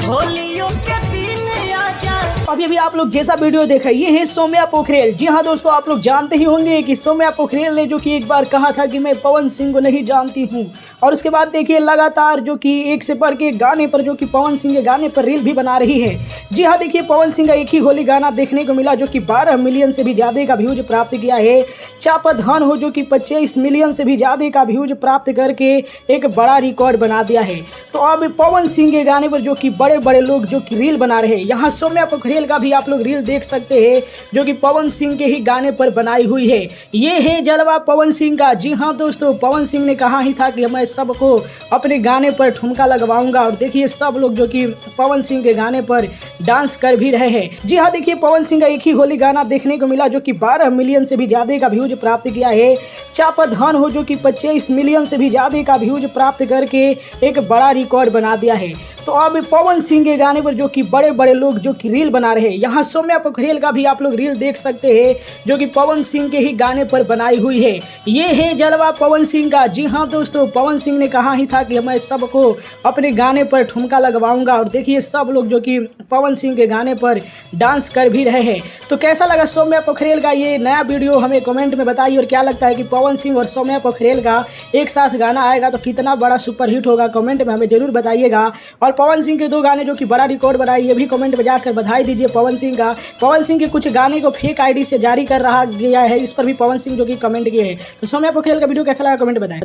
होलियों के दिन आजा। अभी आप लोग जैसा वीडियो देखा ये है सौम्या पोखरेल। जी हाँ दोस्तों, आप लोग जानते ही होंगे कि सौम्या पोखरेल ने जो कि एक बार कहा था कि मैं पवन सिंह को नहीं जानती हूँ, और उसके बाद देखिए लगातार जो कि एक से बढ़ के गाने पर जो कि पवन सिंह के गाने पर रील भी बना रही है। जी हाँ, देखिए पवन सिंह का एक ही होली गाना देखने को मिला जो कि 12 मिलियन से भी ज़्यादा का व्यूज प्राप्त किया है। चापा धान हो जो कि 25 मिलियन से भी ज़्यादा का व्यूज प्राप्त करके एक बड़ा रिकॉर्ड बना दिया है। तो अब पवन सिंह के गाने पर जो कि बड़े बड़े लोग जो कि रील बना रहे हैं, यहाँ सौम्या पोखरेल का भी आप लोग रील देख सकते हैं जो कि पवन सिंह के ही गाने पर बनाई हुई है। ये है जलवा पवन सिंह का। जी हाँ दोस्तों, पवन सिंह ने कहा ही था कि मैं सबको अपने गाने पर ठुमका लगवाऊंगा, और देखिए सब लोग जो कि पवन सिंह के गाने पर डांस कर भी रहे हैं। जी हाँ, देखिए पवन सिंह का एक ही होली गाना देखने को मिला जो कि 12 मिलियन से भी ज़्यादा का व्यूज प्राप्त किया है। चापा धान हो जो कि 25 मिलियन से भी ज़्यादा का व्यूज प्राप्त करके एक बड़ा रिकॉर्ड बना दिया है। तो अब पवन सिंह के गाने पर जो कि बड़े बड़े लोग जो कि रील बना रहे हैं, यहाँ सौम्या पोखरेल का भी आप लोग रील देख सकते हैं जो कि पवन सिंह के ही गाने पर बनाई हुई है। ये है जलवा पवन सिंह का। जी हाँ दोस्तों, पवन सिंह ने कहा ही था कि मैं सबको अपने गाने पर ठुमका लगवाऊंगा, और देखिए सब लोग जो कि पवन सिंह के गाने पर डांस कर भी रहे हैं। तो कैसा लगा सौम्या पोखरेल का ये नया वीडियो, हमें कमेंट में बताइए। और क्या लगता है कि पवन सिंह और सौम्या पोखरेल का एक साथ गाना आएगा तो कितना बड़ा सुपर हिट होगा, कमेंट में हमें जरूर बताइएगा। और पवन सिंह के 2 गाने जो कि बड़ा रिकॉर्ड बनाए, ये भी कमेंट में जाकर बधाई दीजिए पवन सिंह का। पवन सिंह के कुछ गाने को फेक आईडी से जारी कर रहा गया है, इस पर भी पवन सिंह जो कि कमेंट किए हैं। तो सौम्या पोखरेल का वीडियो कैसा लगा कमेंट बताएं।